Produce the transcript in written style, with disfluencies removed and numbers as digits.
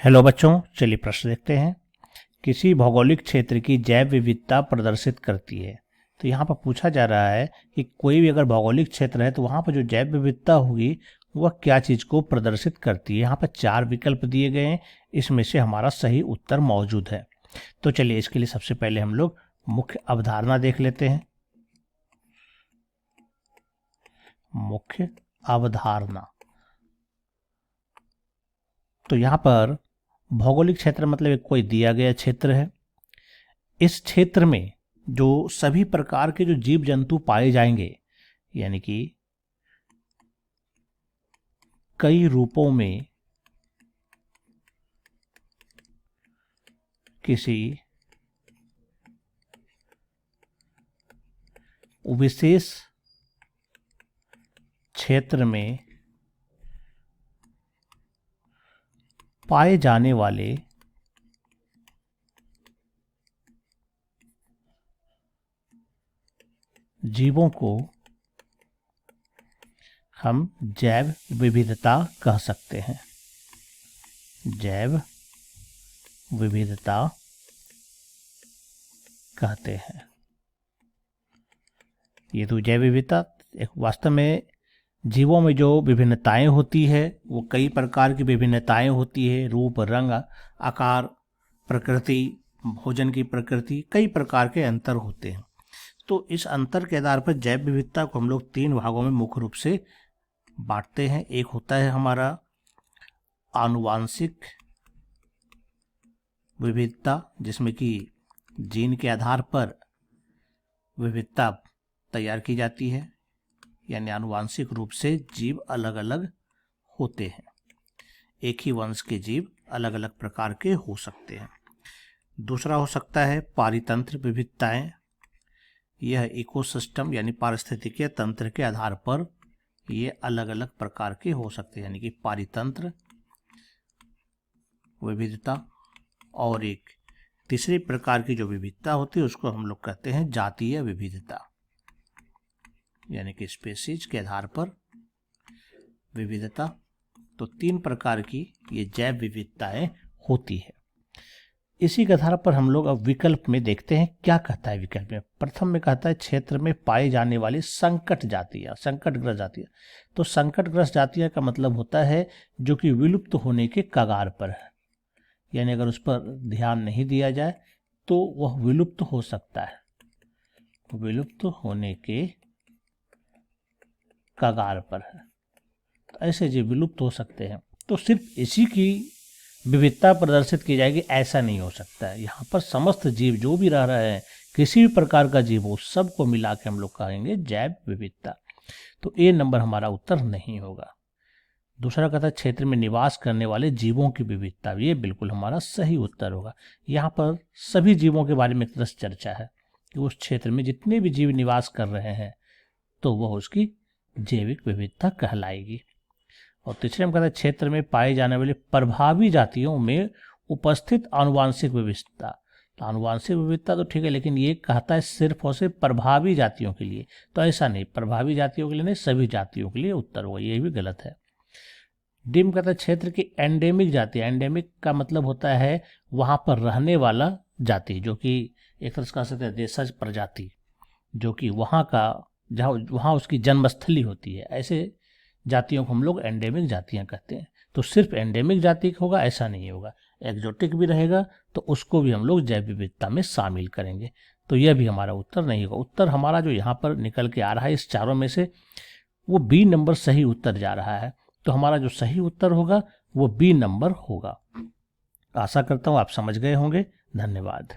Hello बच्चों, चलिए प्रश्न देखते हैं। किसी भौगोलिक क्षेत्र की जैव विविधता प्रदर्शित करती है। तो यहाँ पर पूछा जा रहा है कि कोई भी अगर भौगोलिक क्षेत्र है तो वहाँ पर जो जैव विविधता होगी वह क्या चीज़ को प्रदर्शित करती है। यहाँ पर 4 विकल्प दिए गए हैं, इसमें से हमारा सही उत्तर मौजूद है। तो चलिए इसके लिए सबसे पहले हम लोग मुख्य अवधारणा देख लेते हैं। मुख्य अवधारणा, तो यहाँ पर भौगोलिक क्षेत्र मतलब एक कोई दिया गया क्षेत्र है। इस क्षेत्र में जो सभी प्रकार के जो जीव जंतु पाए जाएंगे, यानी कि कई रूपों में किसी विशेष क्षेत्र में पाए जाने वाले जीवों को हम जैव विविधता कह सकते हैं। जैव विविधता कहते हैं। ये तो जैव विविधता एक वास्तव में जीवों में जो विभिन्नताएं होती है वो कई प्रकार की विभिन्नताएं होती है। रूप, रंग, आकार, प्रकृति, भोजन की प्रकृति, कई प्रकार के अंतर होते हैं। तो इस अंतर के आधार पर जैव विविधता को हम लोग 3 भागों में मुख्य रूप से बांटते हैं। एक होता है हमारा आनुवांशिक विविधता, जिसमें कि जीन के आधार पर विविधता तैयार की जाती है, यानी आनुवांशिक रूप से जीव अलग अलग होते हैं। एक ही वंश के जीव अलग अलग प्रकार के हो सकते हैं। दूसरा हो सकता है पारितंत्र विविधताएं। यह इकोसिस्टम यानी पारिस्थितिकीय तंत्र के आधार पर ये अलग अलग प्रकार के हो सकते हैं, यानी कि पारितंत्र विविधता। और एक तीसरे प्रकार की जो विविधता होती है उसको हम लोग कहते हैं जातीय विविधता, यानी कि स्पेसीज के आधार पर विविधता। तो 3 प्रकार की ये जैव विविधताएं होती है। इसी के आधार पर हम लोग अब विकल्प में देखते हैं क्या कहता है। विकल्प में प्रथम में कहता है क्षेत्र में पाई जाने वाली संकट जातियां, संकटग्रस्त जातियां। तो संकटग्रस्त जातियां का मतलब होता है जो कि विलुप्त होने के कगार पर है, यानी अगर उस पर ध्यान नहीं दिया जाए तो वह विलुप्त हो सकता है, विलुप्त होने के कगार पर है। तो ऐसे जीव विलुप्त हो सकते हैं। तो सिर्फ इसी की विविधता प्रदर्शित की जाएगी ऐसा नहीं हो सकता है। यहाँ पर समस्त जीव जो भी रह रहे हैं, किसी भी प्रकार का जीव हो, सबको मिला के हम लोग कहेंगे जैव विविधता। तो ए नंबर हमारा उत्तर नहीं होगा। दूसरा कहता है क्षेत्र में निवास करने वाले जीवों की विविधता, ये बिल्कुल हमारा सही उत्तर होगा। यहाँ पर सभी जीवों के बारे में एक तरह से चर्चा है कि उस क्षेत्र में जितने भी जीव निवास कर रहे हैं तो वह उसकी जैविक विविधता कहलाएगी। और तीसरे में कहता है क्षेत्र में पाए जाने वाले प्रभावी जातियों में उपस्थित आनुवांशिक विविधता। तो आनुवांशिक विविधता तो ठीक है, लेकिन ये कहता है सिर्फ और सिर्फ प्रभावी जातियों के लिए। तो ऐसा नहीं, प्रभावी जातियों के लिए नहीं, सभी जातियों के लिए उत्तर होगा। ये भी गलत है। डी में कहता है क्षेत्र की एंडेमिक जाति। एंडेमिक का मतलब होता है वहां पर रहने वाला जाति, जो कि एक तरह से कह सकते हैं देशज प्रजाति, जो कि वहां का जहाँ वहाँ उसकी जन्मस्थली होती है। ऐसे जातियों को हम लोग एंडेमिक जातियाँ कहते हैं। तो सिर्फ एंडेमिक जाति होगा ऐसा नहीं होगा, एक्जोटिक भी रहेगा तो उसको भी हम लोग जैव विविधता में शामिल करेंगे। तो यह भी हमारा उत्तर नहीं होगा। उत्तर हमारा जो यहाँ पर निकल के आ रहा है इस चारों में से, वो बी नंबर सही उत्तर जा रहा है। तो हमारा जो सही उत्तर होगा वो बी नंबर होगा। आशा करता हूँ आप समझ गए होंगे। धन्यवाद।